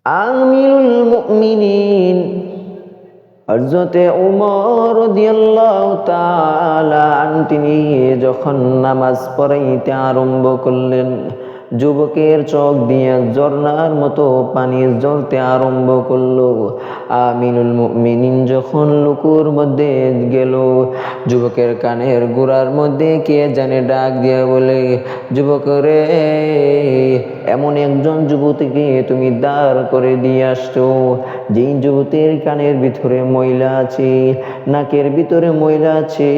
আমিরুল মুমিনিন হযরতে ওমর রাদিয়াল্লাহু তাআলা তিনি যখন নামাজ পড়াইতে আরম্ভ করলেন, যুবকের চোখ দিয়ে ঝর্ণার মতো পানি ঝরতে আরম্ভ করলো। আমিনুল মুমিনিন যখন লুকুর মধ্যে গেল, যুবকের কানের গোড়ার মধ্যে কে জানে ডাক দিয়া বলে, যুবক রে, এমন একজন যুবতীকে তুমি দাঁড় করে দিয়ে আসছো, যেই যুবতীর কানের ভিতরে ময়লা আছে, নাকের ভিতরে ময়লা আছে,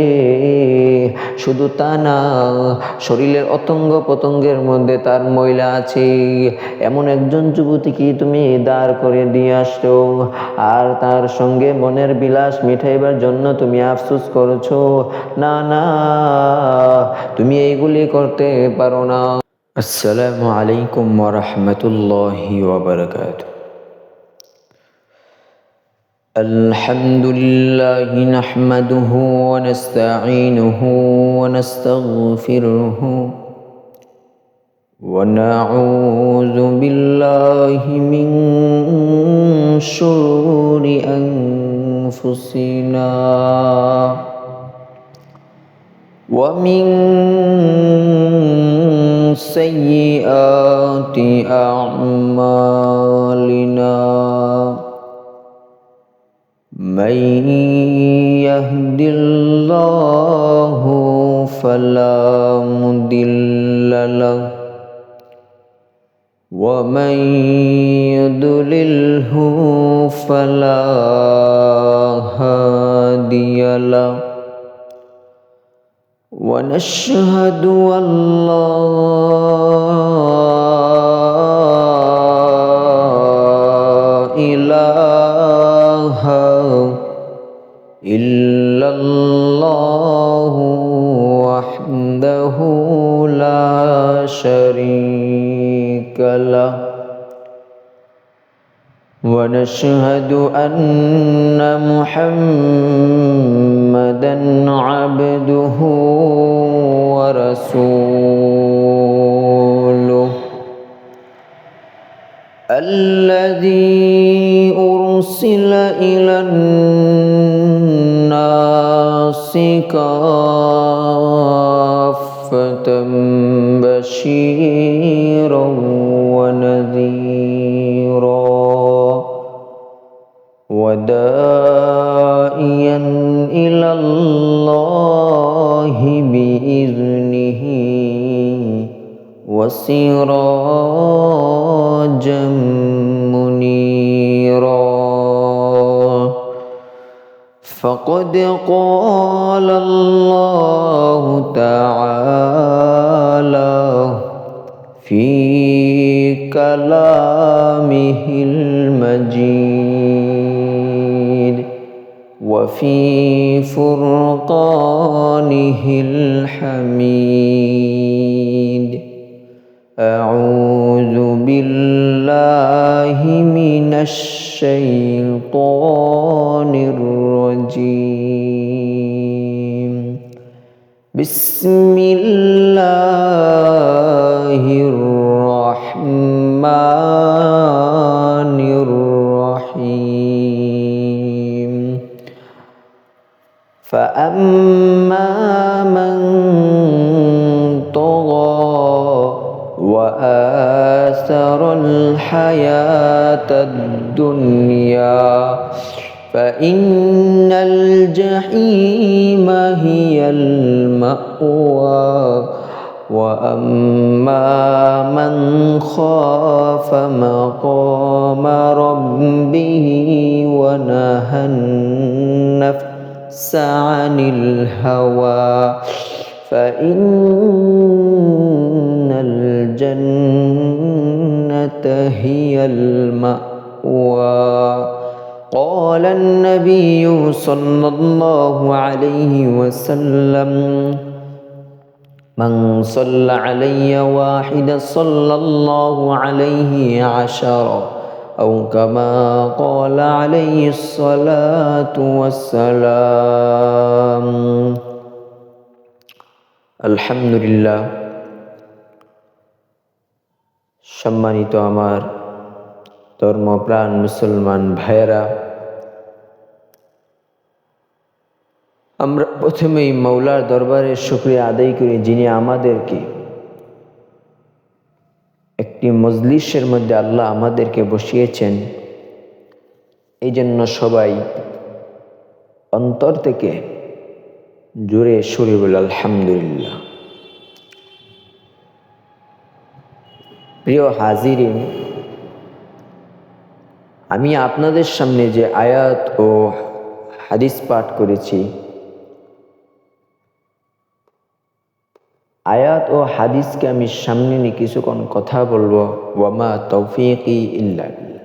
শুধু তা না, শরীরের অঙ্গ প্রত্যঙ্গের মধ্যে তার ময়লা আছে, এমন একজন যুবতীকে তুমি দাঁড় করে দিয়ে আসছো, আর তার সঙ্গে মনের বিলাস মিটাইবার জন্য তুমি আফসোস করছো। না না, তুমি এইগুলি করতে পারো না। আসসালামু আলাইকুম ওয়া রাহমাতুল্লাহি ওয়া বারাকাতুহু। আলহামদুলিল্লাহি নাহমাদুহু ওয়া নাস্তাঈনুহু ওয়া নাস্তাগফিরুহু ওয়া নাউযু বিল্লাহি মিন শুরুরি আনফুসিনা ওয়া মিন সাইয়্যাতি আ'মালিনা। من يهد الله فلا مضل له ومن يضلله فلا هادي له ونشهد أن لا إله إلا الله وحده لا شريك له ونشهد أن محمدا عبده ورسوله الذي أرسل إلى الناس كافة بشيرا ونذيرا وداعيا إلى الله بإذنه وسراجا منيرا. فقد قال الله تعالى في كلامه المجيد وفي فرقانه الحميد: أعوذ بالله من الشيطان الرجيم. بسم الله الرحمن الرحيم. فأما من طغى وآثر الحياة الدنيا فإن الجحيم هي المأوى. وأما من خاف مقام ربه ونهى النفس عن الهوى فإن الجنة هي المأوى. قال النبي صلى الله عليه وسلم: من صلى علي واحدا صلى الله عليه عشرا، أو كما قال عليه الصلاة والسلام. আলহামদুলিল্লাহ। সম্মানিত আমার ধর্মপ্রাণ মুসলমান ভাইয়েরা, আমরা প্রথমেই মৌলার দরবারে শুকরিয়া আদায় করি, যিনি আমাদেরকে একটি মজলিসের মধ্যে আল্লাহ আমাদেরকে বসিয়েছেন। এই জন্য সবাই অন্তর থেকে জোরে সুরে বলে আলহামদুলিল্লাহ। প্রিয় হাজিরিন, আমি আপনাদের সামনে যে আয়াত ও হাদিস পাঠ করেছি, আয়াত ও হাদিসকে আমি সামনে নিয়ে কিছুক্ষণ কথা বলবো। ওয়ামা তৌফিকি ইল্লা বিল্লাহ।